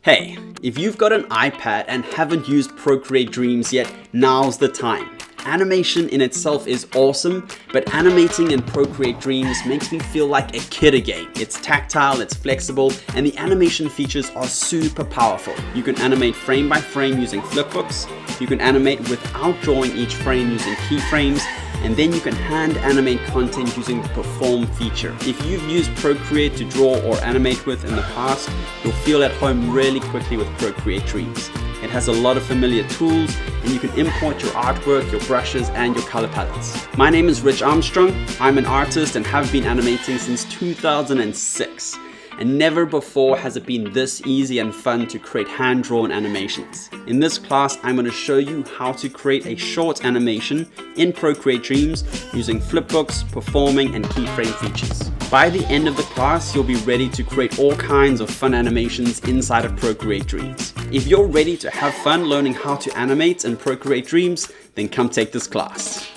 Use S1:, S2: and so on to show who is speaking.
S1: Hey, if you've got an iPad and haven't used Procreate Dreams yet, now's the time. Animation in itself is awesome, but animating in Procreate Dreams makes me feel like a kid again. It's tactile, it's flexible, and the animation features are super powerful. You can animate frame by frame using Flipbooks, you can animate without drawing each frame using keyframes, and then you can hand animate content using the Perform feature. If you've used Procreate to draw or animate with in the past, you'll feel at home really quickly with Procreate Dreams. It has a lot of familiar tools, and you can import your artwork, your brushes, and your color palettes. My name is Rich Armstrong. I'm an artist and have been animating since 2006. And never before has it been this easy and fun to create hand-drawn animations. In this class, I'm going to show you how to create a short animation in Procreate Dreams using Flipbooks, Performing, and Keyframe features. By the end of the class, you'll be ready to create all kinds of fun animations inside of Procreate Dreams. If you're ready to have fun learning how to animate in Procreate Dreams, then come take this class.